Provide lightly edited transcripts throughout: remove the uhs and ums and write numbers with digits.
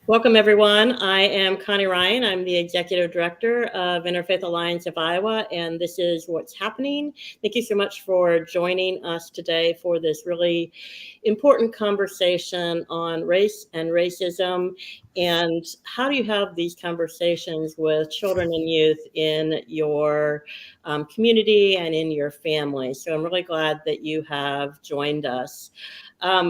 Welcome, everyone. I am Connie Ryan. I'm the Executive Director of Interfaith Alliance of Iowa, and this is What's Happening. Thank you so much for joining us today for this really important conversation on race and racism, and how do you have these conversations with children and youth in your community and in your family. So I'm really glad that you have joined us.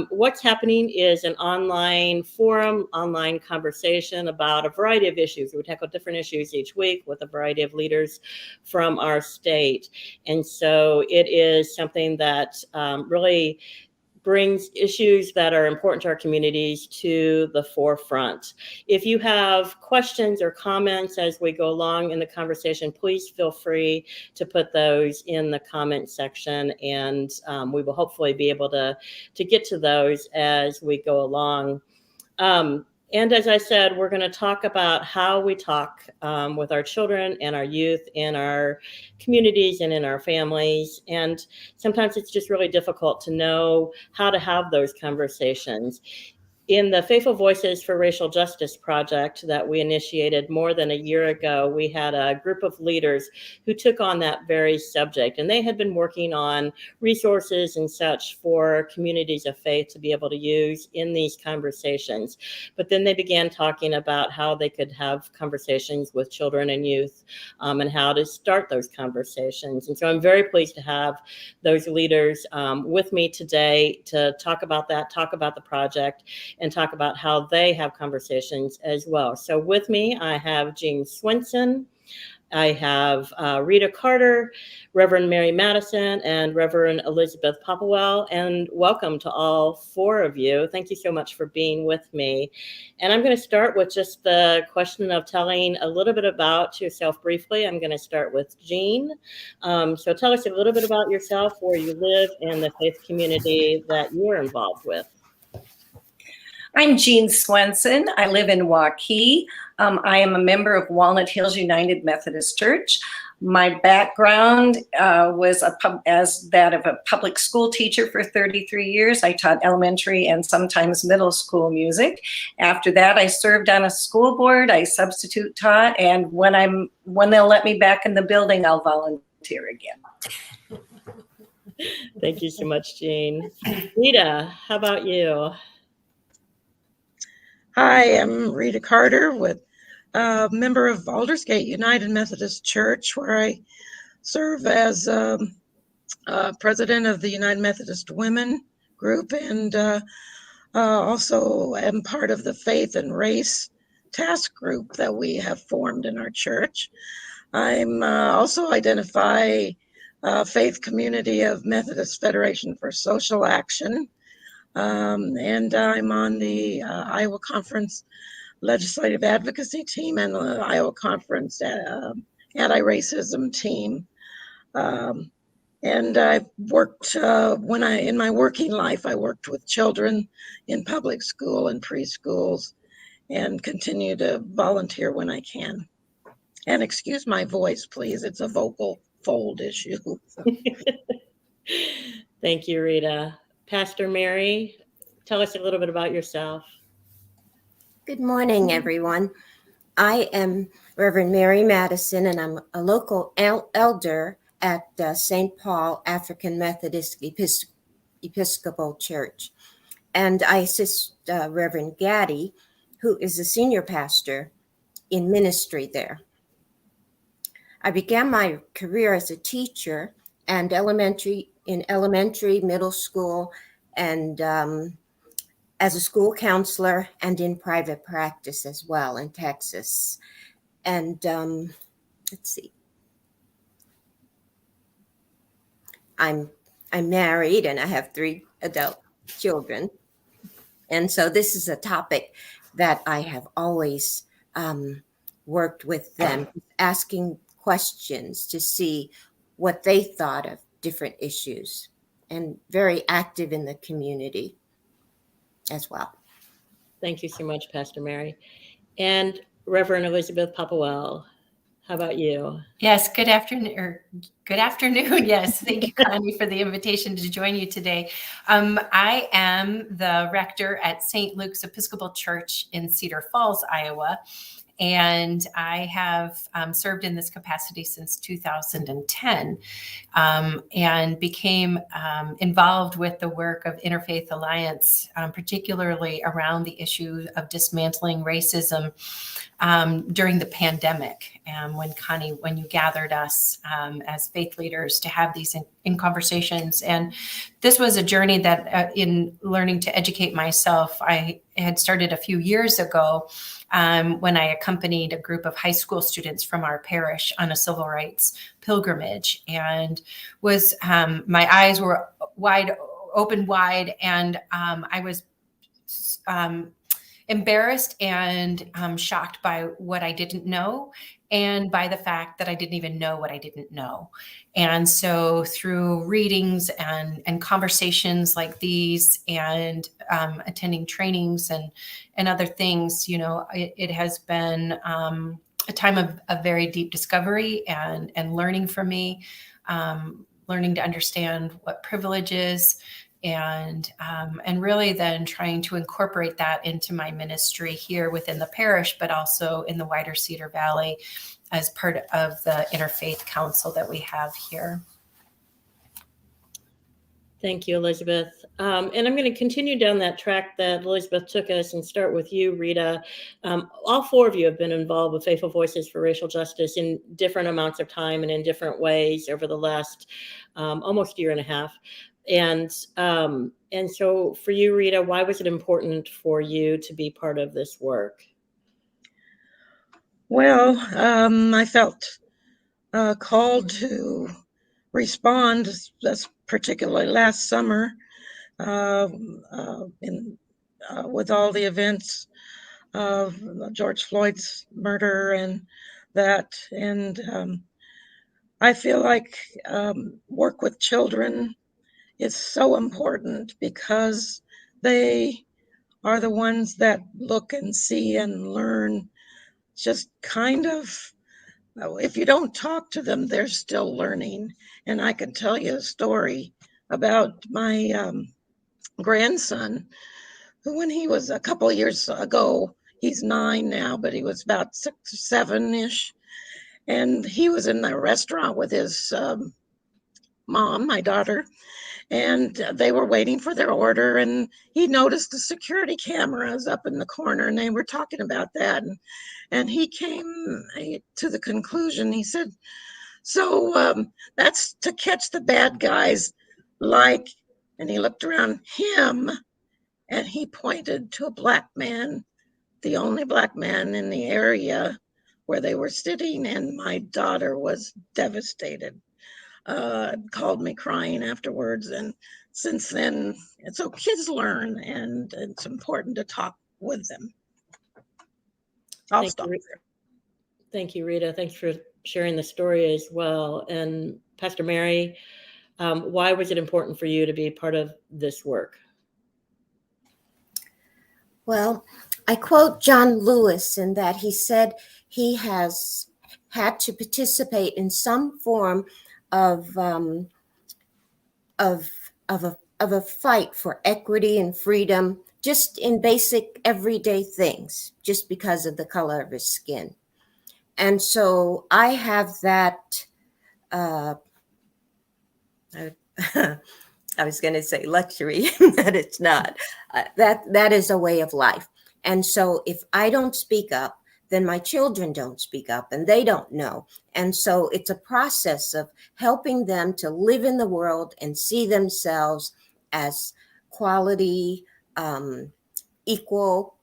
What's Happening is an online forum, online conversation about a variety of issues. We tackle different issues each week with a variety of leaders from our state. And so it is something that really brings issues that are important to our communities to the forefront. If you have questions or comments as we go along in the conversation, please feel free to put those in the comment section, and we will hopefully be able to get to those as we go along. And as I said, we're going to talk about how we talk with our children and our youth in our communities and in our families. And sometimes it's just really difficult to know how to have those conversations. In the Faithful Voices for Racial Justice project that we initiated more than a year ago, we had a group of leaders who took on that very subject, and they had been working on resources and such for communities of faith to be able to use in these conversations. But then they began talking about how they could have conversations with children and youth, and how to start those conversations. And so I'm very pleased to have those leaders with me today to talk about that, talk about the project, and talk about how they have conversations as well. So with me, I have Jean Swenson, I have Rita Carter, Reverend Mary Madison, and Reverend Elizabeth Popplewell. And welcome to all four of you. Thank you so much for being with me. And I'm going to start with just the question of telling a little bit about yourself briefly. I'm going to start with Jean. So tell us a little bit about yourself, where you live, and the faith community that you're involved with. I'm Jean Swenson. I live in Waukee. I am a member of Walnut Hills United Methodist Church. My background was as that of a public school teacher for 33 years. I taught elementary and sometimes middle school music. After that, I served on a school board. I substitute taught, and when they'll let me back in the building, I'll volunteer again. Thank you so much, Jean. Rita, how about you? Hi, I'm Rita Carter, with a member of Aldersgate United Methodist Church, where I serve as president of the United Methodist Women Group, and also am part of the Faith and Race Task Group that we have formed in our church. I'm also identify Faith Community of Methodist Federation for Social Action. And I'm on the Iowa Conference Legislative Advocacy Team and the Iowa Conference Anti-Racism Team. And I've worked, in my working life, I worked with children in public school and preschools, and continue to volunteer when I can. And excuse my voice, please. It's a vocal fold issue. Thank you, Rita. Pastor Mary, tell us a little bit about yourself. Good morning, everyone. I am Reverend Mary Madison, and I'm a local elder at St. Paul African Methodist Episcopal Church. And I assist Reverend Gaddy, who is a senior pastor in ministry there. I began my career as a teacher and elementary, middle school, and as a school counselor, and in private practice as well in Texas. And let's see. I'm married, and I have 3 adult children. And so this is a topic that I have always worked with them, asking questions to see what they thought of different issues, and very active in the community as well. Thank you so much, Pastor Mary. And Reverend Elizabeth Popplewell, How about you? Yes, good afternoon. Yes, thank you, Connie, for the invitation to join you today. I am the rector at St. Luke's Episcopal Church in Cedar Falls, Iowa, and I have served in this capacity since 2010, and became involved with the work of Interfaith Alliance, particularly around the issue of dismantling racism during the pandemic, when you gathered us as faith leaders to have these in conversations. And this was a journey that in learning to educate myself, I had started a few years ago when I accompanied a group of high school students from our parish on a civil rights pilgrimage, and was my eyes were open wide, and I was embarrassed and shocked by what I didn't know, and by the fact that I didn't even know what I didn't know. And so through readings and conversations like these, and attending trainings and other things, it has been a time of very deep discovery and learning for me, learning to understand what privilege is, and really then trying to incorporate that into my ministry here within the parish, but also in the wider Cedar Valley as part of the Interfaith Council that we have here. Thank you, Elizabeth. And I'm going to continue down that track that Elizabeth took us and start with you, Rita. All four of you have been involved with Faithful Voices for Racial Justice in different amounts of time and in different ways over the last almost year and a half. And so for you, Rita, why was it important for you to be part of this work? Well, I felt called to respond, that's particularly last summer, with all the events of George Floyd's murder and that. And I feel like work with children is so important because they are the ones that look and see and learn. Just kind of, if you don't talk to them, they're still learning. And I can tell you a story about my grandson, who when he was a couple of years ago, he's 9 now, but he was about 6 or 7-ish. And he was in a restaurant with his mom, my daughter, and they were waiting for their order, and he noticed the security cameras up in the corner, and they were talking about that. And he came to the conclusion, he said, so that's to catch the bad guys, like, and he looked around him, and he pointed to a black man, the only black man in the area where they were sitting, and my daughter was devastated. Called me crying afterwards. And since then, so kids learn, and it's important to talk with them. I'll stop there. Thank you, Rita. Thanks for sharing the story as well. And Pastor Mary, why was it important for you to be part of this work? Well, I quote John Lewis in that he said he has had to participate in some form of a fight for equity and freedom, just in basic everyday things, just because of the color of his skin. And so I have that, I was going to say luxury, but it's not. That is a way of life. And so if I don't speak up, then my children don't speak up, and they don't know. And so it's a process of helping them to live in the world and see themselves as quality, equal,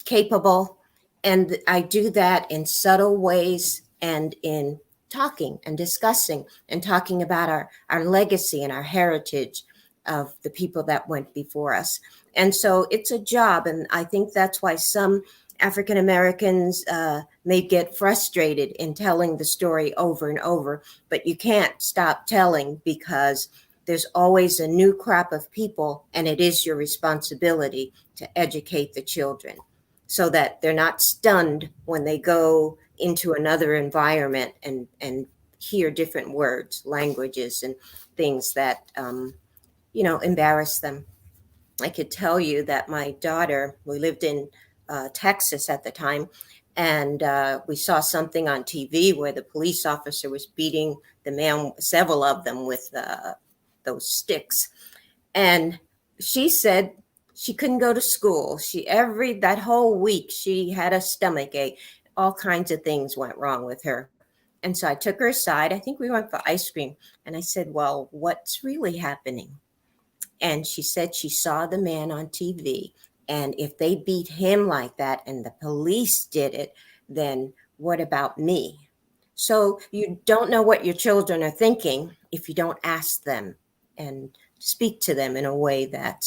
capable. And I do that in subtle ways and in talking and discussing and talking about our legacy and our heritage of the people that went before us. And so it's a job. And I think that's why some African Americans may get frustrated in telling the story over and over, but you can't stop telling because there's always a new crop of people, and it is your responsibility to educate the children so that they're not stunned when they go into another environment and hear different words, languages, and things that, embarrass them. I could tell you that my daughter, we lived in Texas at the time, and we saw something on TV where the police officer was beating the man, several of them, with those sticks. And she said she couldn't go to school. That whole week she had a stomach ache. All kinds of things went wrong with her. And so I took her aside. I think we went for ice cream. And I said, well, what's really happening? And she said she saw the man on TV. And if they beat him like that and the police did it, then what about me? So you don't know what your children are thinking if you don't ask them and speak to them in a way that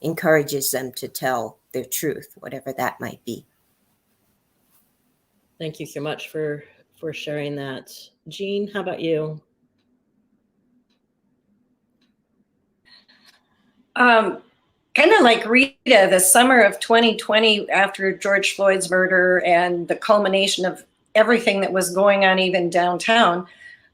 encourages them to tell their truth, whatever that might be. Thank you so much for sharing that. Jean, how about you? Kind of like Rita, the summer of 2020, after George Floyd's murder and the culmination of everything that was going on even downtown,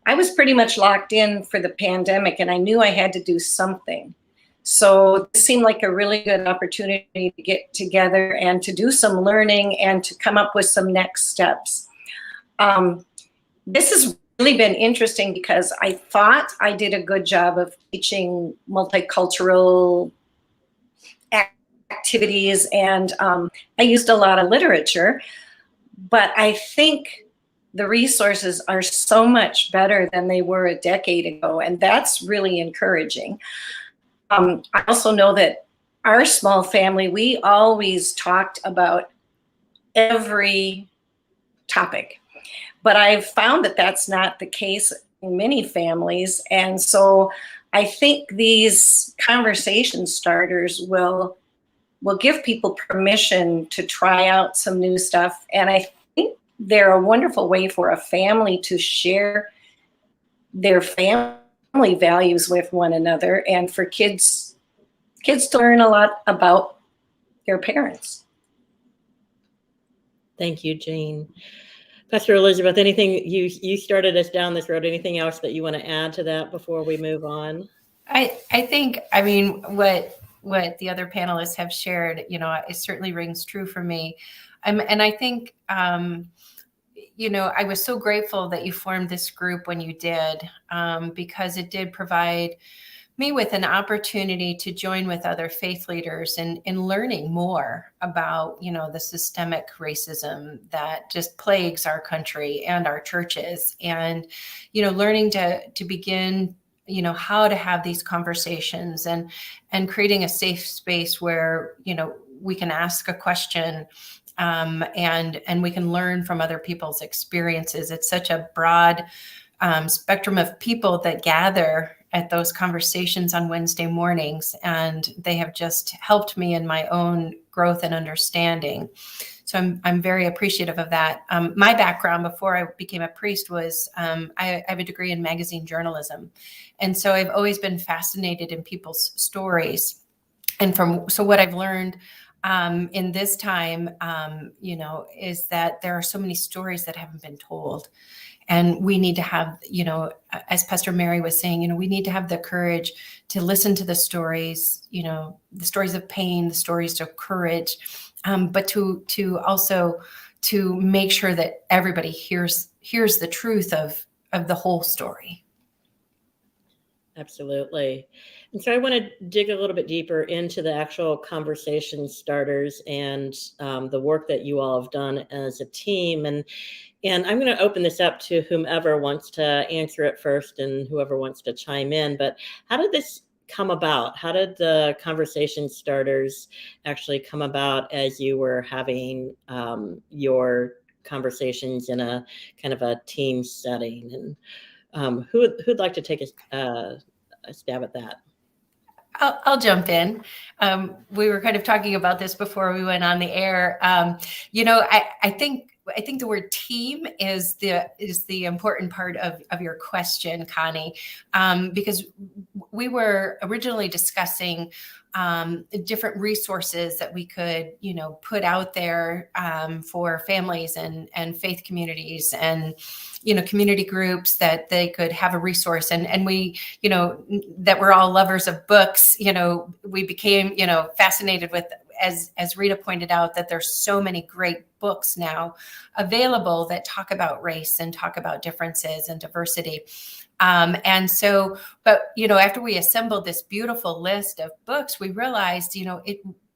I was pretty much locked in for the pandemic, and I knew I had to do something. So this seemed like a really good opportunity to get together and to do some learning and to come up with some next steps. This has really been interesting because I thought I did a good job of teaching multicultural activities, and I used a lot of literature, but I think the resources are so much better than they were a decade ago, and that's really encouraging. I also know that our small family, we always talked about every topic, but I've found that that's not the case in many families, and so I think these conversation starters will give people permission to try out some new stuff, and I think they're a wonderful way for a family to share their family values with one another, and for kids to learn a lot about their parents. Thank you, Jean. Pastor Elizabeth, anything, you started us down this road, anything else that you want to add to that before we move on? I think, I mean, what the other panelists have shared, it certainly rings true for me. And I think, I was so grateful that you formed this group when you did, because it did provide me with an opportunity to join with other faith leaders in learning more about, the systemic racism that just plagues our country and our churches, and, learning to begin, how to have these conversations and creating a safe space where, we can ask a question, and we can learn from other people's experiences. It's such a broad spectrum of people that gather at those conversations on Wednesday mornings, and they have just helped me in my own growth and understanding. So I'm very appreciative of that. My background before I became a priest was I have a degree in magazine journalism, and so I've always been fascinated in people's stories. And so what I've learned in this time, is that there are so many stories that haven't been told. And we need to have, as Pastor Mary was saying, we need to have the courage to listen to the stories, the stories of pain, the stories of courage, but to also to make sure that everybody hears the truth of the whole story. Absolutely. And so I want to dig a little bit deeper into the actual conversation starters and the work that you all have done as a team. And I'm going to open this up to whomever wants to answer it first and whoever wants to chime in. But how did this come about? How did the conversation starters actually come about as you were having your conversations in a kind of a team setting? And who'd like to take a stab at that? I'll jump in. We were kind of talking about this before we went on the air. I think I think the word team is the important part of your question, Connie, because we were originally discussing different resources that we could, put out there for families and faith communities and, community groups that they could have a resource. And we, that we're all lovers of books, we became, fascinated with, as Rita pointed out, that there's so many great books now available that talk about race and talk about differences and diversity. And so, but, after we assembled this beautiful list of books, we realized,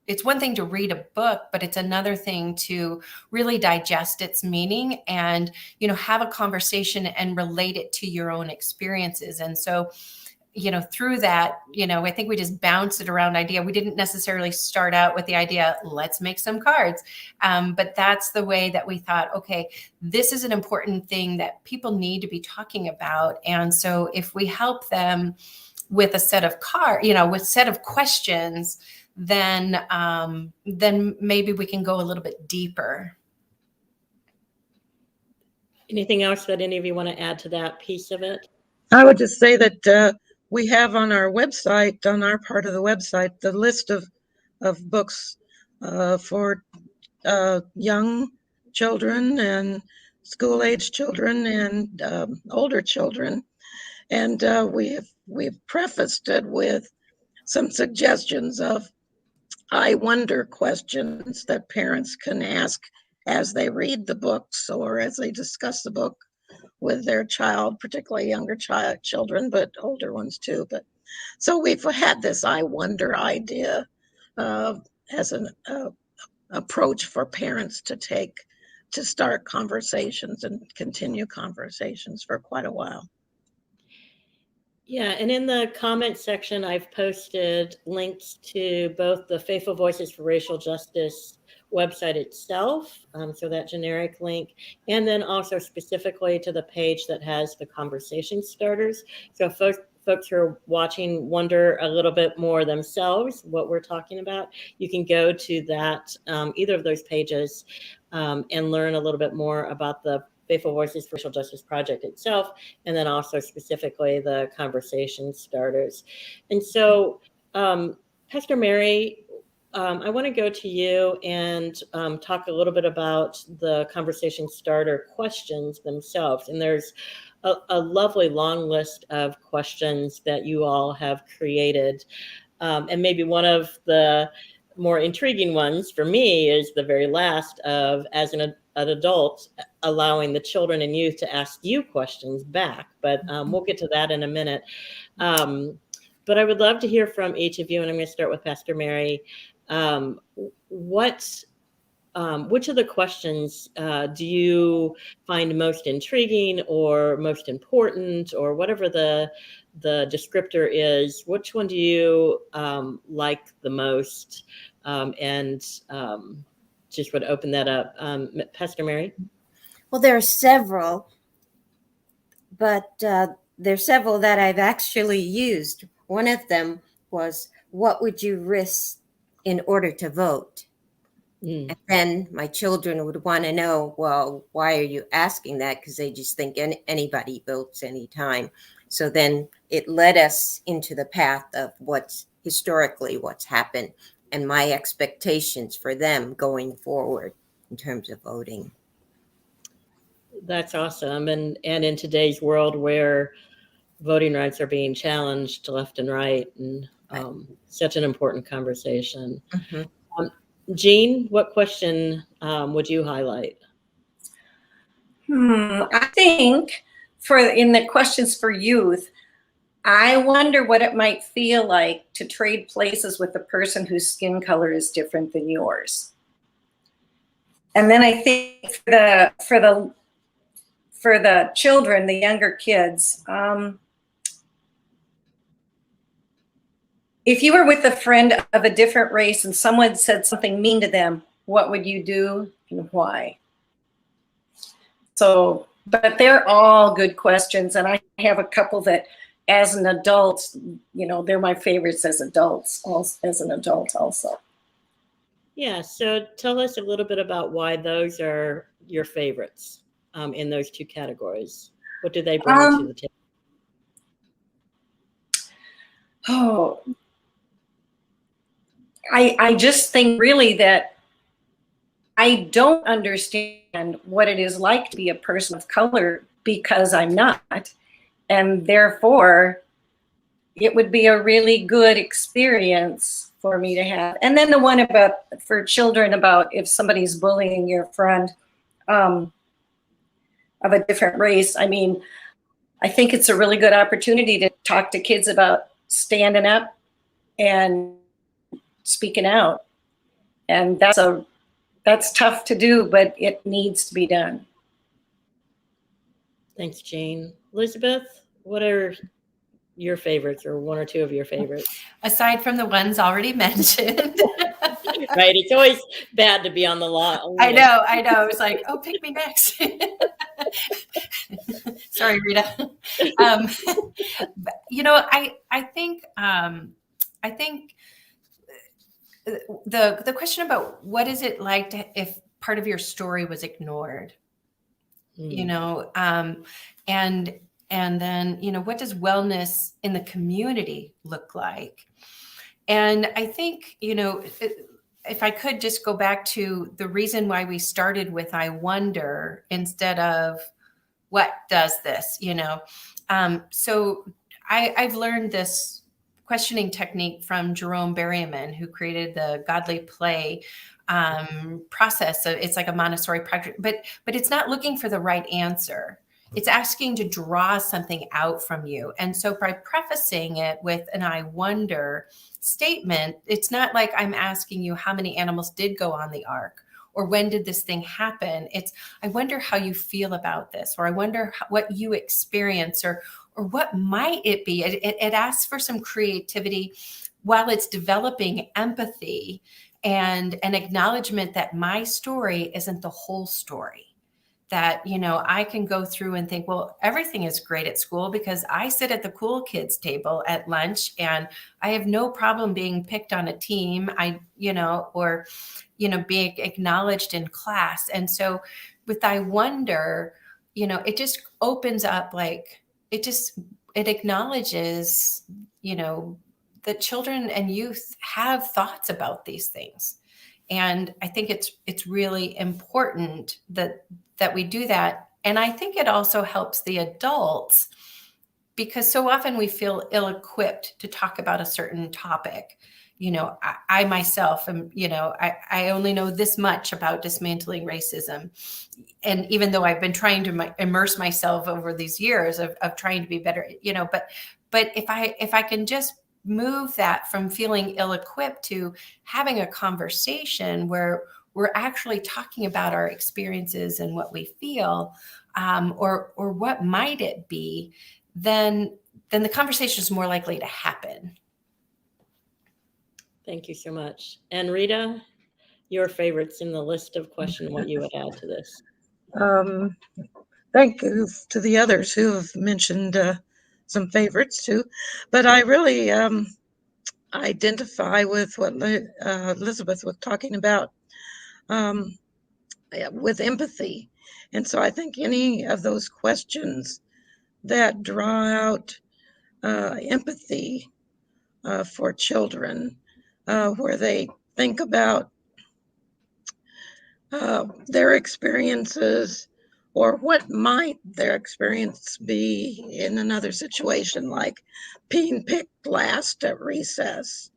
it's one thing to read a book, but it's another thing to really digest its meaning and, have a conversation and relate it to your own experiences. And so, through that, I think we just bounced it around idea. We didn't necessarily start out with the idea, let's make some cards. But that's the way that we thought, okay, this is an important thing that people need to be talking about. And so if we help them with a set of with set of questions, then maybe we can go a little bit deeper. Anything else that any of you want to add to that piece of it? I would just say that we have on our website, on our part of the website, the list of books for young children and school-age children and older children. And we've prefaced it with some suggestions of I wonder questions that parents can ask as they read the books or as they discuss the book with their child, particularly younger children, but older ones too. But so we've had this I wonder idea as an approach for parents to take to start conversations and continue conversations for quite a while. Yeah, and in the comment section, I've posted links to both the Faithful Voices for Racial Justice website itself, so that generic link, and then also specifically to the page that has the conversation starters. So folks who are watching wonder a little bit more themselves what we're talking about, you can go to that, either of those pages, and learn a little bit more about the Faithful Voices for Racial Justice Project itself, and then also specifically the conversation starters. And so, Pastor Mary, I want to go to you and talk a little bit about the conversation starter questions themselves. And there's a lovely long list of questions that you all have created. And maybe one of the more intriguing ones for me is the very last of, as an adult, allowing the children and youth to ask you questions back. But we'll get to that in a minute. But I would love to hear from each of you, and I'm going to start with Pastor Mary. Which of the questions do you find most intriguing or most important, or whatever the descriptor is? Which one do you like the most? And just would open that up. Pastor Mary? Well, there are several, but there's several that I've actually used. One of them was, what would you risk in order to vote? And then my children would want to know, well, why are you asking that? Because they just think anybody votes anytime. So then it led us into the path of what's happened and my expectations for them going forward in terms of voting. That's awesome. And in today's world where voting rights are being challenged left and right, and such an important conversation. Mm-hmm. Jean, what question would you highlight? I think in the questions for youth, I wonder what it might feel like to trade places with a person whose skin color is different than yours. And then I think for the children, the younger kids, if you were with a friend of a different race and someone said something mean to them, what would you do and why? So, but they're all good questions. And I have a couple that, as an adult, they're my favorites as adults, as an adult also. Yeah, so tell us a little bit about why those are your favorites in those two categories. What do they bring to the table? Oh, I just think really that I don't understand what it is like to be a person of color because I'm not. And therefore, it would be a really good experience for me to have. And then the one about for children about if somebody's bullying your friend of a different race. I mean, I think it's a really good opportunity to talk to kids about standing up and speaking out. And that's tough to do, but it needs to be done. Thanks, Jean. Elizabeth, what are your favorites, or one or two of your favorites? Aside from the ones already mentioned. Right, it's always bad to be on the lot. I know. It's like, oh, pick me next. Sorry, Rita. I think the question about what is it like if part of your story was ignored, and then, what does wellness in the community look like? And I think, if I could just go back to the reason why we started with I wonder instead of what does this, so I've learned this questioning technique from Jerome Berryman, who created the Godly Play process. So it's like a Montessori project, but it's not looking for the right answer. It's asking to draw something out from you. And so by prefacing it with an I wonder statement, it's not like I'm asking you how many animals did go on the ark or when did this thing happen. It's, I wonder how you feel about this, or I wonder what you experience, or what might it be. It asks for some creativity while it's developing empathy and an acknowledgement that my story isn't the whole story. That, I can go through and think, well, everything is great at school because I sit at the cool kids table at lunch and I have no problem being picked on a team, or being acknowledged in class. And so with I wonder, it just opens up, like, it acknowledges, that children and youth have thoughts about these things. And I think it's really important that we do that. And I think it also helps the adults, because so often we feel ill-equipped to talk about a certain topic. I myself am, I only know this much about dismantling racism. And even though I've been trying to immerse myself over these years of trying to be better, but if I can just move that from feeling ill-equipped to having a conversation where we're actually talking about our experiences and what we feel, or what might it be, then the conversation is more likely to happen. Thank you so much. And Rita, your favorites in the list of questions, what you would add to this? Thank you to the others who have mentioned some favorites too, but I really identify with what Elizabeth was talking about with empathy. And so I think any of those questions that draw out empathy for children, where they think about their experiences, or what might their experience be in another situation, like being picked last at recess.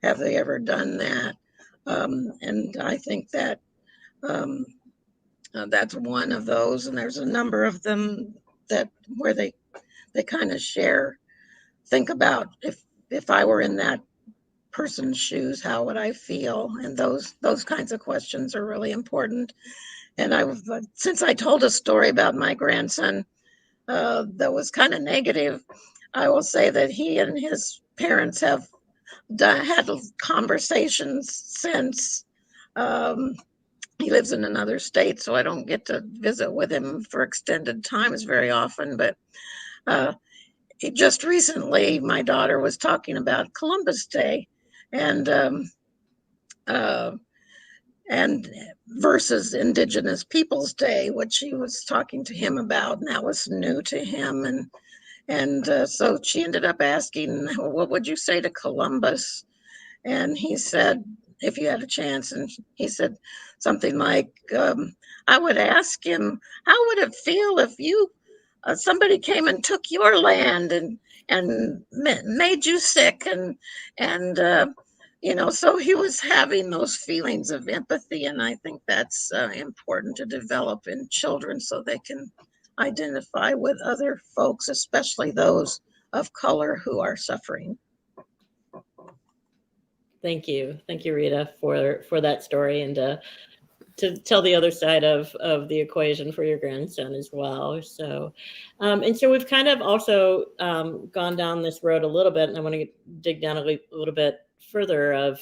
Have they ever done that? And I think that that's one of those, and there's a number of them that where they kind of share, think about if I were in that person's shoes, how would I feel? And those kinds of questions are really important. And since I told a story about my grandson that was kind of negative, I will say that he and his parents have had conversations since. He lives in another state, so I don't get to visit with him for extended times very often. But just recently, my daughter was talking about Columbus Day, and and versus Indigenous Peoples Day, which she was talking to him about, and that was new to him. And so she ended up asking, what would you say to Columbus? And he said, if you had a chance, and he said something like, I would ask him, how would it feel if you somebody came and took your land and made you sick, and so he was having those feelings of empathy, and I think that's important to develop in children so they can identify with other folks, especially those of color who are suffering. Thank you, Rita, for that story, and to tell the other side of the equation for your grandson as well. So, and so we've kind of also gone down this road a little bit, and I want to dig down a little bit further of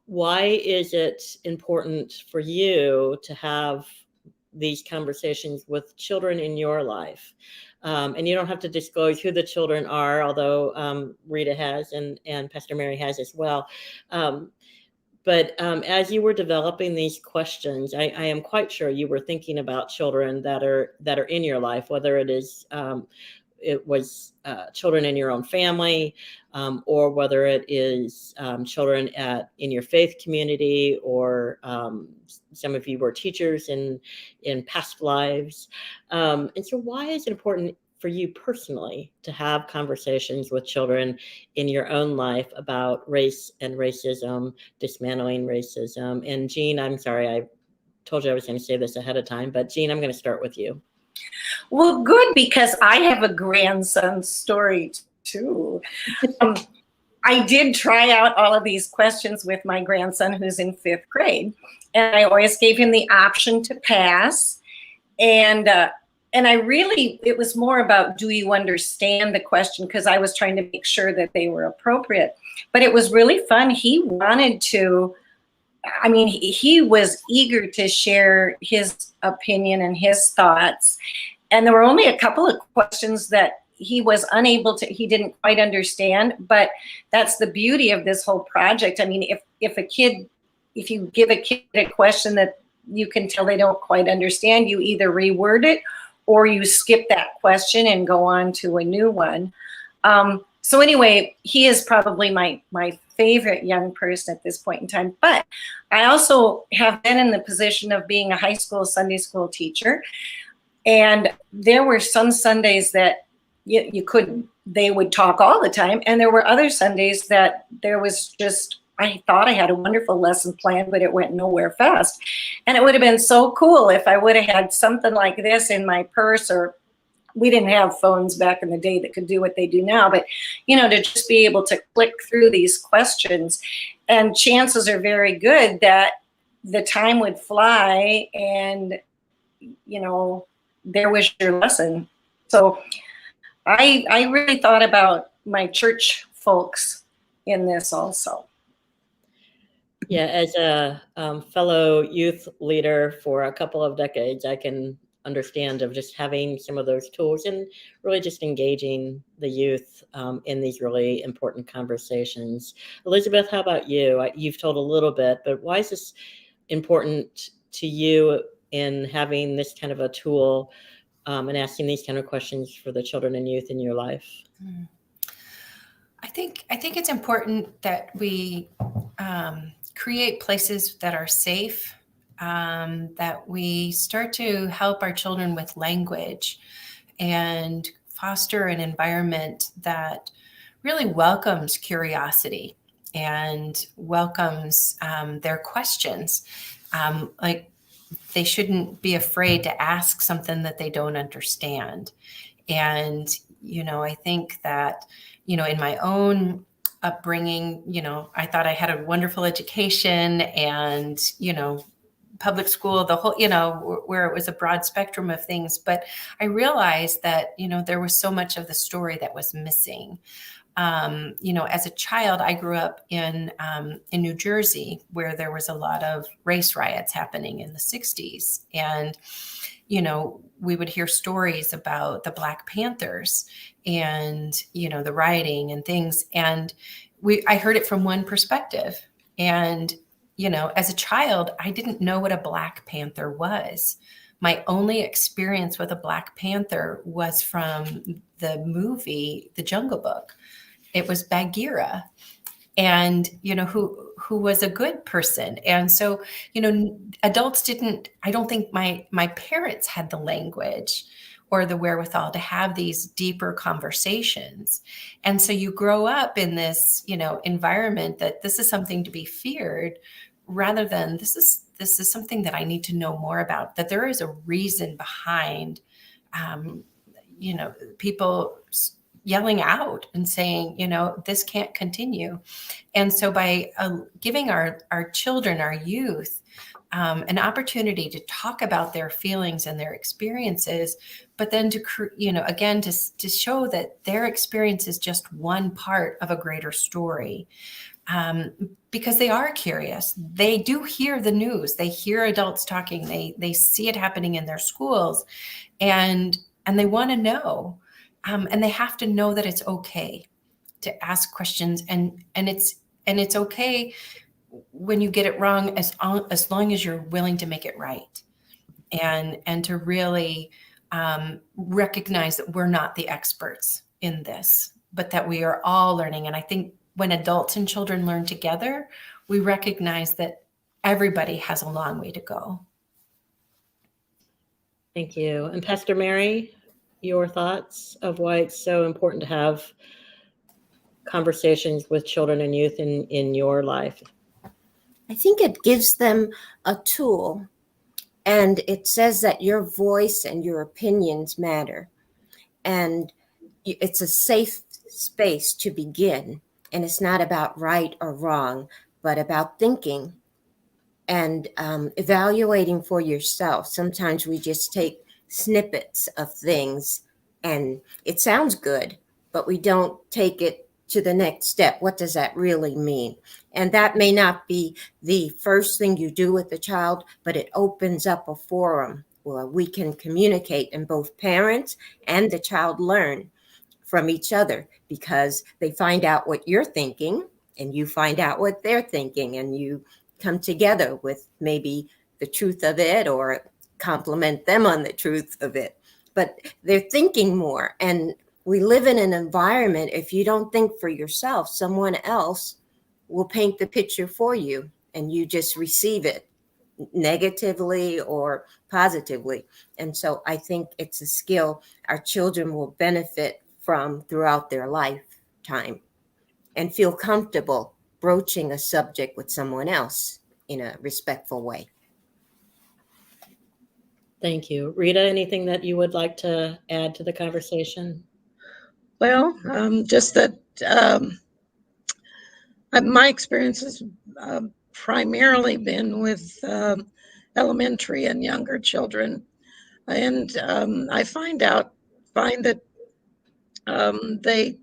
why is it important for you to have these conversations with children in your life? And you don't have to disclose who the children are, although Rita has and Pastor Mary has as well. But as you were developing these questions, I am quite sure you were thinking about children that are in your life, whether it was children in your own family, or whether it is children in your faith community, or some of you were teachers in past lives. And so why is it important for you personally to have conversations with children in your own life about race and racism, dismantling racism? And Jean, I'm sorry, I told you I was going to say this ahead of time, but Jean, I'm going to start with you. Well, good, because I have a grandson story too. I did try out all of these questions with my grandson who's in 5th grade, and I always gave him the option to pass. And it was more about, do you understand the question? Because I was trying to make sure that they were appropriate. But it was really fun. He wanted to, he was eager to share his opinion and his thoughts. And there were only a couple of questions that he didn't quite understand. But that's the beauty of this whole project. I mean, if you give a kid a question that you can tell they don't quite understand, you either reword it or you skip that question and go on to a new one. So anyway, he is probably my favorite young person at this point in time. But I also have been in the position of being a high school Sunday school teacher. And there were some Sundays that they would talk all the time. And there were other Sundays that there was just, I thought I had a wonderful lesson plan, but it went nowhere fast. And it would have been so cool if I would have had something like this in my purse, or we didn't have phones back in the day that could do what they do now, but, to just be able to click through these questions. And chances are very good that the time would fly and, there was your lesson. So I really thought about my church folks in this also. Yeah, as a fellow youth leader for a couple of decades, I can understand of just having some of those tools and really just engaging the youth in these really important conversations. Elizabeth, how about you? You've told a little bit, but why is this important to you in having this kind of a tool and asking these kind of questions for the children and youth in your life? I think it's important that we create places that are safe, that we start to help our children with language and foster an environment that really welcomes curiosity and welcomes their questions. Like, they shouldn't be afraid to ask something that they don't understand. And, I think that, in my own upbringing, I thought I had a wonderful education and, public school, the whole, where it was a broad spectrum of things. But I realized that, there was so much of the story that was missing. As a child, I grew up in New Jersey, where there was a lot of race riots happening in the 60s. And, we would hear stories about the Black Panthers and, the rioting and things. And I heard it from one perspective. And as a child, I didn't know what a Black Panther was. My only experience with a Black Panther was from the movie, The Jungle Book. It was Bagheera, and who was a good person. And so, adults didn't, I don't think my parents had the language or the wherewithal to have these deeper conversations. And so you grow up in this, environment that this is something to be feared, rather than this is something that I need to know more about, that there is a reason behind, people yelling out and saying, this can't continue. And so by giving our children, our youth, an opportunity to talk about their feelings and their experiences, but then again, to show that their experience is just one part of a greater story. Because they are curious. They do hear the news. They hear adults talking. They see it happening in their schools, and they want to know. And they have to know that it's okay to ask questions, and it's okay when you get it wrong, as long as you're willing to make it right, and to really recognize that we're not the experts in this, but that we are all learning. And I think when adults and children learn together, we recognize that everybody has a long way to go. Thank you. And Pastor Mary, your thoughts of why it's so important to have conversations with children and youth in your life? I think it gives them a tool, and it says that your voice and your opinions matter. And it's a safe space to begin. And it's not about right or wrong, but about thinking and evaluating for yourself. Sometimes we just take snippets of things and it sounds good, but we don't take it to the next step. What does that really mean? And that may not be the first thing you do with the child, but it opens up a forum where we can communicate, and both parents and the child learn from each other, because they find out what you're thinking and you find out what they're thinking, and you come together with maybe the truth of it or compliment them on the truth of it. But they're thinking more, and we live in an environment, if you don't think for yourself, someone else will paint the picture for you and you just receive it negatively or positively. And so I think it's a skill our children will benefit from throughout their lifetime, and feel comfortable broaching a subject with someone else in a respectful way. Thank you. Rita, anything that you would like to add to the conversation? Well, just that my experience has primarily been with elementary and younger children. And I find that they,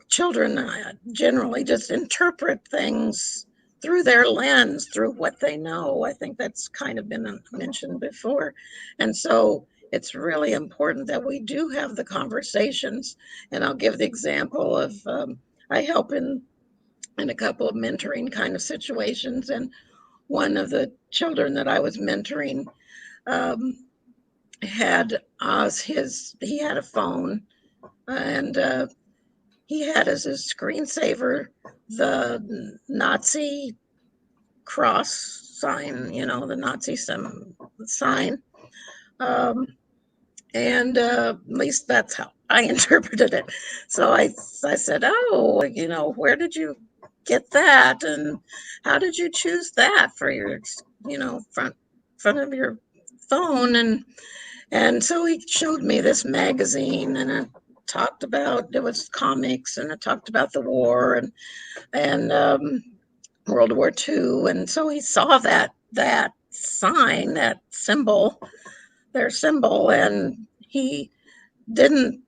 children generally just interpret things through their lens, through what they know. I think that's kind of been mentioned before. And so it's really important that we do have the conversations. And I'll give the example of I help in a couple of mentoring kind of situations. And one of the children that I was mentoring had he had a phone, and he had as his screensaver the Nazi cross sign, the Nazi sign. And at least that's how I interpreted it. So I said, oh, where did you get that? And how did you choose that for your, front of your phone? And so he showed me this magazine, and it talked about, it was comics, and it talked about the war and World War II. And so he saw that sign, that symbol, their symbol, and he didn't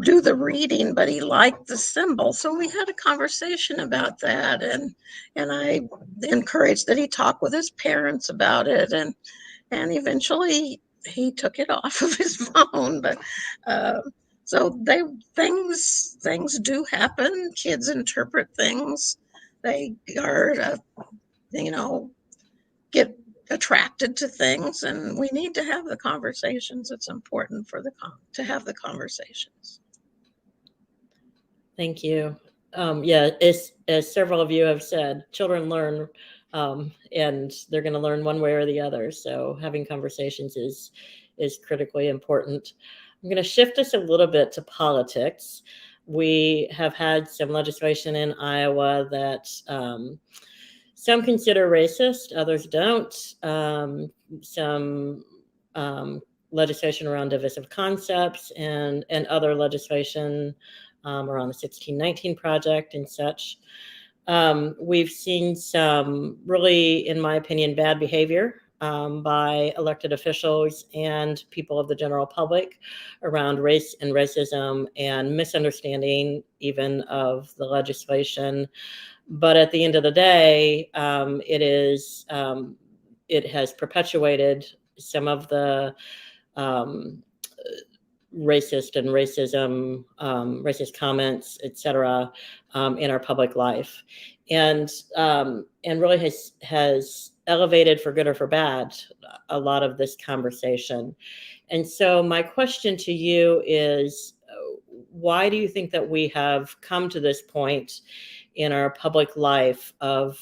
do the reading, but he liked the symbol. So we had a conversation about that, and I encouraged that he talk with his parents about it, and eventually he took it off of his phone. But so things do happen. Kids interpret things they are, get attracted to things, and we need to have the conversations. It's important for to have the conversations. Thank you. Yeah, as several of you have said, children learn, and they're going to learn one way or the other. So having conversations is critically important. I'm going to shift us a little bit to politics. We have had some legislation in Iowa that some consider racist, others don't. Some legislation around divisive concepts and other legislation around the 1619 Project and such. We've seen some really, in my opinion, bad behavior by elected officials and people of the general public around race and racism and misunderstanding even of the legislation. But at the end of the day, it has perpetuated some of the racist and racist comments, etc., in our public life, and really has elevated, for good or for bad, a lot of this conversation. And so my question to you is, why do you think that we have come to this point in our public life of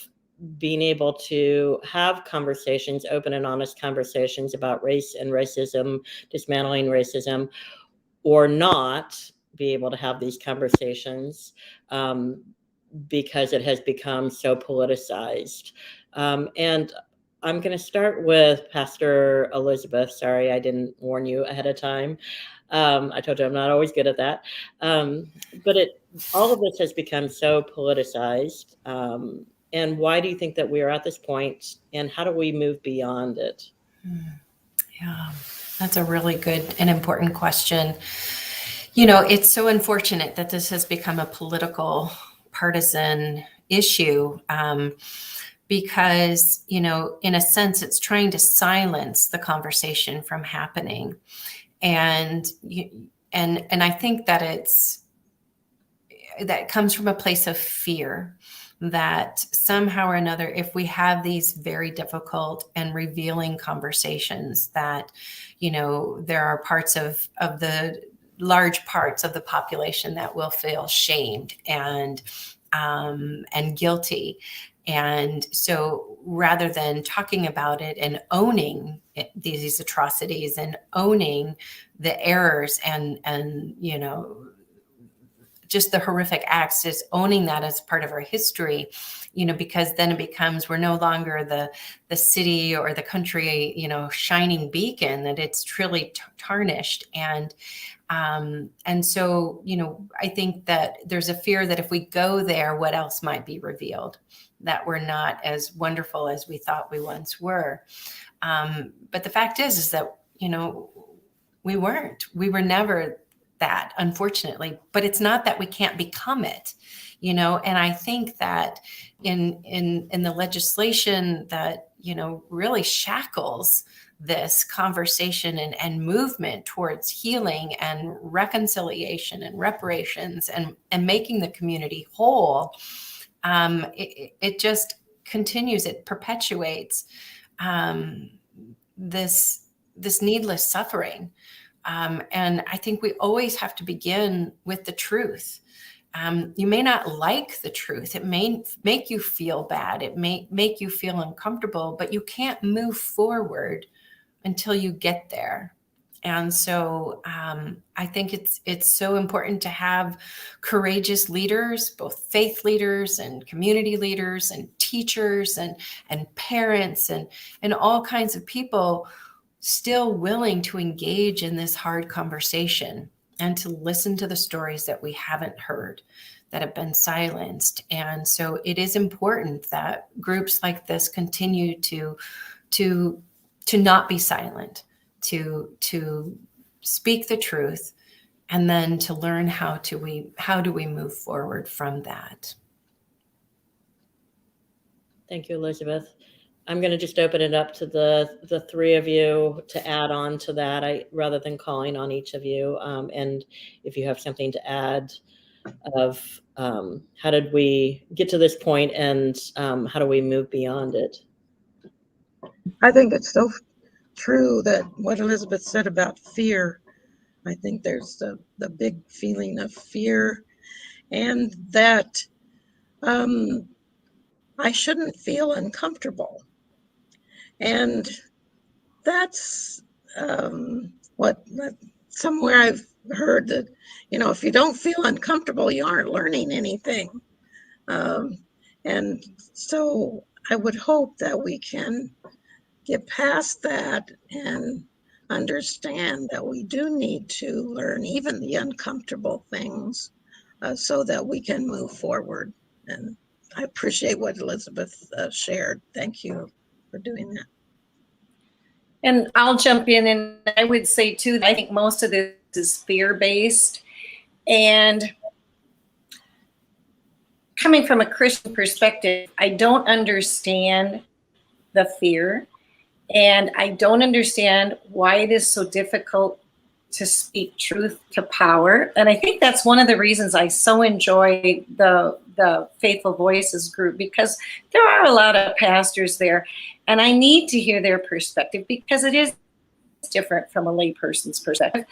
being able to have conversations, open and honest conversations about race and racism, dismantling racism, or not be able to have these conversations because it has become so politicized? And I'm going to start with Pastor Elizabeth. Sorry, I didn't warn you ahead of time. I told you I'm not always good at that. But all of this has become so politicized. And why do you think that we are at this point, and how do we move beyond it? Yeah, that's a really good and important question. It's so unfortunate that this has become a political, partisan issue because, in a sense, it's trying to silence the conversation from happening. And I think that that comes from a place of fear that somehow or another, if we have these very difficult and revealing conversations, that, there are parts of the large parts of the population that will feel shamed and guilty. And so rather than talking about it and owning these atrocities and owning the errors and just the horrific acts, is owning that as part of our history, because then it becomes, we're no longer the city or the country, shining beacon, that it's truly tarnished. And so, I think that there's a fear that if we go there, what else might be revealed, that we're not as wonderful as we thought we once were. But the fact is that, we were never that, unfortunately. But it's not that we can't become it, and I think that in the legislation that, really shackles this conversation and movement towards healing and reconciliation and reparations and making the community whole, it just continues, it perpetuates this needless suffering. And I think we always have to begin with the truth. You may not like the truth. It may make you feel bad. It may make you feel uncomfortable, but you can't move forward until you get there. And so I think it's so important to have courageous leaders, both faith leaders and community leaders and teachers and parents and all kinds of people still willing to engage in this hard conversation and to listen to the stories that we haven't heard, that have been silenced. And so it is important that groups like this continue to not be silent, to speak the truth, and then to learn how do we move forward from that. Thank you, Elizabeth. I'm going to just open it up to the three of you to add on to that, rather than calling on each of you. And if you have something to add, of how did we get to this point, and how do we move beyond it? I think it's so true that what Elizabeth said about fear. I think there's the big feeling of fear, and that I shouldn't feel uncomfortable. And that's what somewhere I've heard that, if you don't feel uncomfortable, you aren't learning anything. And so I would hope that we can get past that and understand that we do need to learn even the uncomfortable things so that we can move forward. And I appreciate what Elizabeth shared. Thank you for doing that. And I'll jump in, and I would say too, I think most of this is fear-based. And coming from a Christian perspective, I don't understand the fear, and I don't understand why it is so difficult to speak truth to power. And I think that's one of the reasons I so enjoy the Faithful Voices group, because there are a lot of pastors there, and I need to hear their perspective because it is different from a layperson's perspective.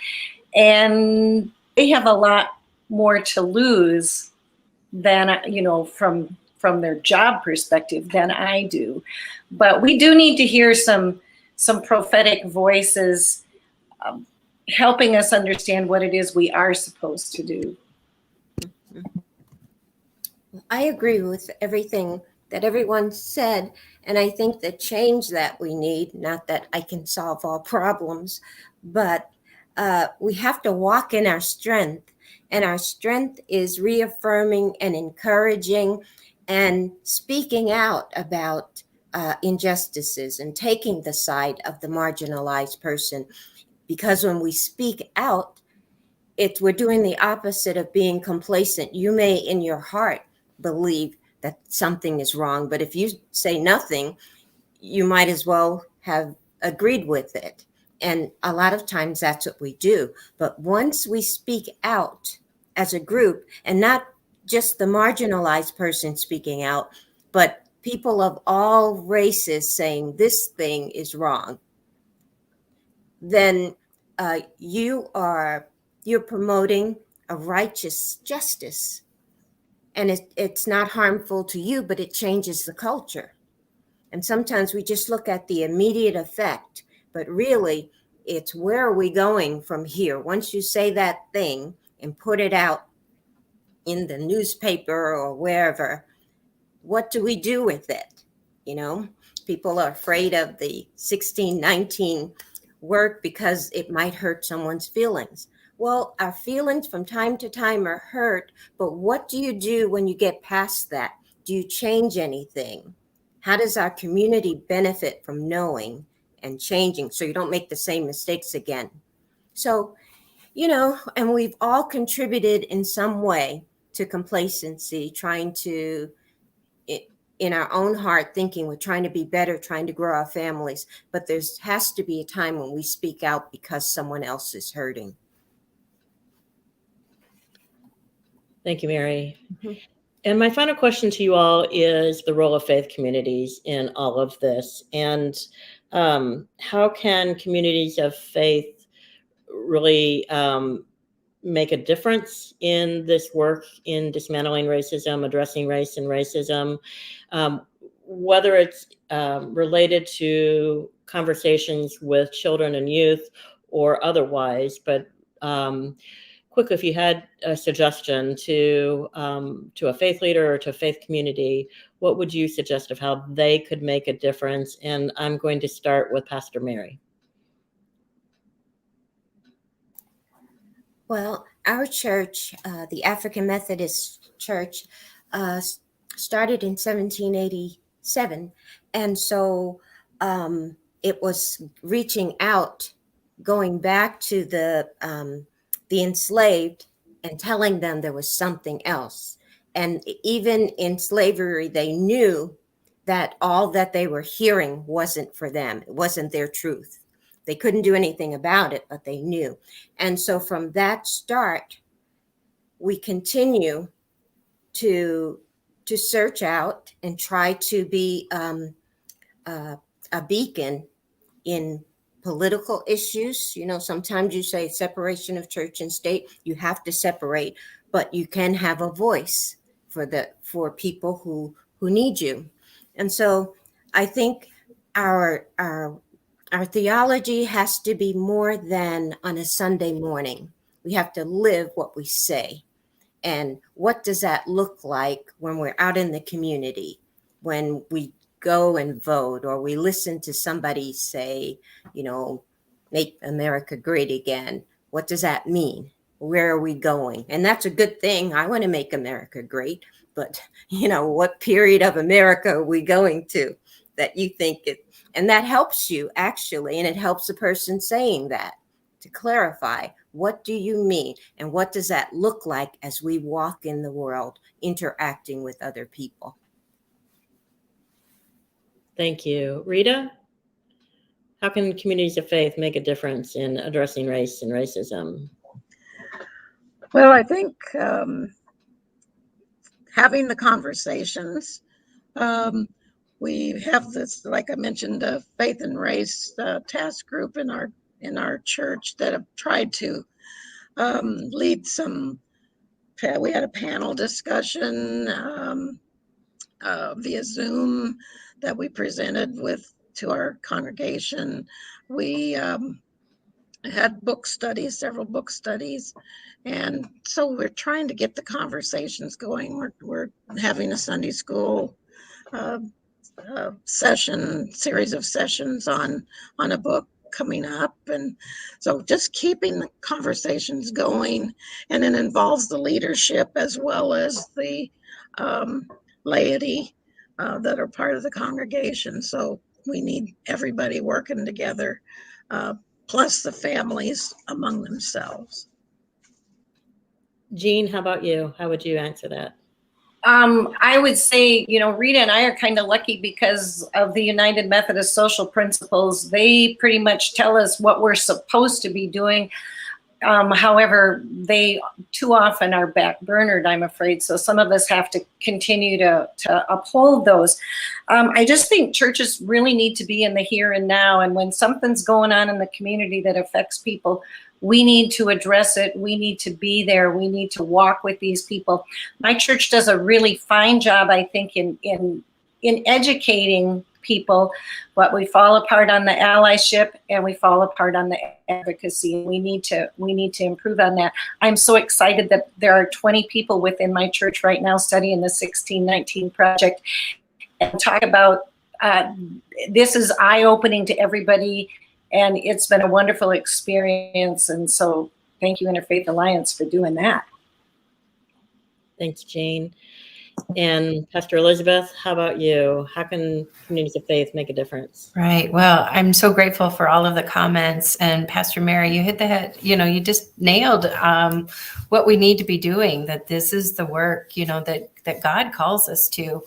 And they have a lot more to lose than, from their job perspective than I do. But we do need to hear some prophetic voices helping us understand what it is we are supposed to do. I agree with everything that everyone said. And I think the change that we need, not that I can solve all problems, but we have to walk in our strength. And our strength is reaffirming and encouraging and speaking out about injustices and taking the side of the marginalized person. Because when we speak out, we're doing the opposite of being complacent. You may in your heart believe that something is wrong, but if you say nothing, you might as well have agreed with it. And a lot of times that's what we do. But once we speak out as a group, and not just the marginalized person speaking out, but people of all races saying this thing is wrong, then you're promoting a righteous justice. And it's not harmful to you, but it changes the culture. And sometimes we just look at the immediate effect, but really it's where are we going from here? Once you say that thing and put it out in the newspaper or wherever, what do we do with it? People are afraid of the 1619 work because it might hurt someone's feelings. Well, our feelings from time to time are hurt, but what do you do when you get past that? Do you change anything? How does our community benefit from knowing and changing so you don't make the same mistakes again? So, and we've all contributed in some way to complacency, trying to, in our own heart, thinking we're trying to be better, trying to grow our families. But there has to be a time when we speak out because someone else is hurting. Thank you, Mary. Mm-hmm. And my final question to you all is the role of faith communities in all of this. And how can communities of faith really make a difference in this work in dismantling racism, addressing race and racism, whether it's related to conversations with children and youth or otherwise? But quickly, if you had a suggestion to a faith leader or to a faith community, what would you suggest of how they could make a difference? And I'm going to start with Pastor Mary. Well, our church, the African Methodist Church, started in 1787. And so it was reaching out, going back to the enslaved and telling them there was something else. And even in slavery, they knew that all that they were hearing wasn't for them. It wasn't their truth. They couldn't do anything about it, but they knew. And so from that start, we continue to search out and try to be a beacon in political issues. You know, sometimes you say separation of church and state. You have to separate, but you can have a voice for people who need you. And so I think our theology has to be more than on a Sunday morning. We have to live what we say. And what does that look like when we're out in the community, when we go and vote, or we listen to somebody say, you know, make America great again? What does that mean? Where are we going? And that's a good thing. I want to make America great. But, you know, what period of America are we going to that you think it? And that helps you, actually. And it helps the person saying that to clarify, what do you mean? And what does that look like as we walk in the world, interacting with other people? Thank you. Rita, how can communities of faith make a difference in addressing race and racism? Well, I think having the conversations. We have this, like I mentioned, a faith and race task group in our church that have tried to lead some. We had a panel discussion via Zoom that we presented to our congregation. We had book studies, several book studies. And so we're trying to get the conversations going. We're having a Sunday school series of sessions on a book coming up. And so just keeping the conversations going, and it involves the leadership as well as the laity that are part of the congregation. So we need everybody working together, plus the families among themselves. Jean, how about you? How would you answer that? I would say, you know, Rita and I are kind of lucky because of the United Methodist Social Principles. They pretty much tell us what we're supposed to be doing. However, they too often are backburnered, I'm afraid. So some of us have to continue to uphold those. I just think churches really need to be in the here and now. And when something's going on in the community that affects people, we need to address it. We need to be there. We need to walk with these people. My church does a really fine job, I think, in educating people, but we fall apart on the allyship and we fall apart on the advocacy. We need to improve on that. I'm so excited that there are 20 people within my church right now studying the 1619 project, and talk about this is eye-opening to everybody. And it's been a wonderful experience. And so thank you, Interfaith Alliance, for doing that. Thanks, Jean. And Pastor Elizabeth, how about you? How can communities of faith make a difference? Right. Well, I'm so grateful for all of the comments. And Pastor Mary, you hit the head, you know, you just nailed what we need to be doing, that this is the work, you know, that God calls us to.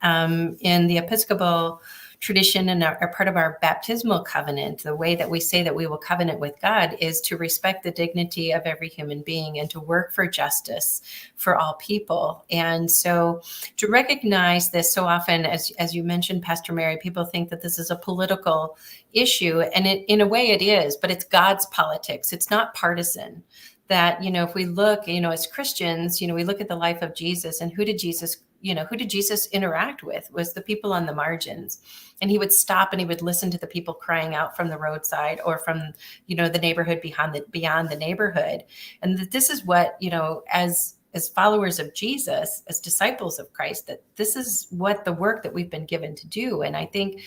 In the Episcopal tradition and are part of our baptismal covenant, the way that we say that we will covenant with God is to respect the dignity of every human being and to work for justice for all people. And so to recognize this, so often, as you mentioned, Pastor Mary, people think that this is a political issue, and in a way it is, but it's God's politics. It's not partisan. That, you know, if we look, you know, as Christians, you know, we look at the life of Jesus, and who did Jesus interact with? Was the people on the margins. And he would stop and he would listen to the people crying out from the roadside or from, you know, the neighborhood beyond the neighborhood. And this is what, you know, as followers of Jesus, as disciples of Christ, that this is what the work that we've been given to do. And I think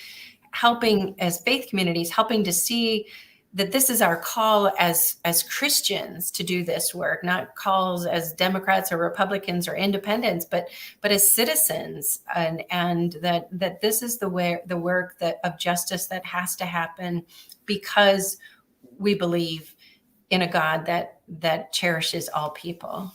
helping as faith communities, helping to see that this is our call as Christians to do this work, not calls as Democrats or Republicans or independents, but as citizens, and that this is the work that of justice that has to happen because we believe in a God that cherishes all people.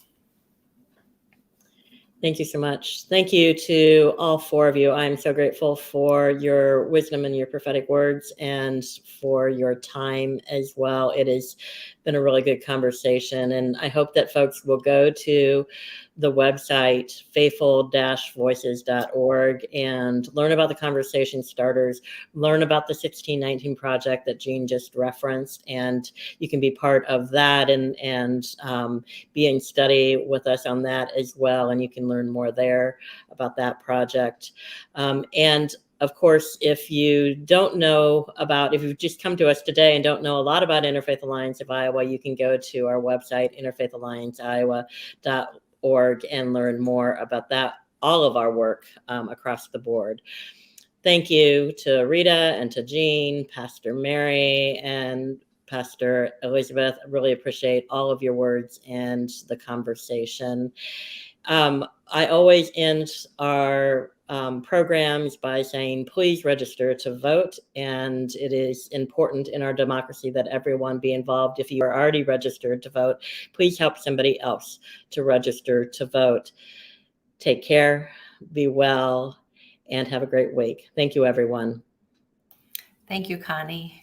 Thank you so much. Thank you to all four of you. I'm so grateful for your wisdom and your prophetic words and for your time as well. It has been a really good conversation. And I hope that folks will go to the website faithful-voices.org and learn about the conversation starters, learn about the 1619 project that Jean just referenced, and you can be part of that and be in study with us on that as well. And you can learn more there about that project. And of course, if you don't know about, if you've just come to us today and don't know a lot about Interfaith Alliance of Iowa, you can go to our website, interfaithallianceiowa.org, and learn more about that, all of our work across the board. Thank you to Rita and to Jean, Pastor Mary, and Pastor Elizabeth. I really appreciate all of your words and the conversation. I always end our programs by saying, please register to vote. And it is important in our democracy that everyone be involved. If you are already registered to vote, please help somebody else to register to vote. Take care, be well, and have a great week. Thank you, everyone. Thank you, Connie.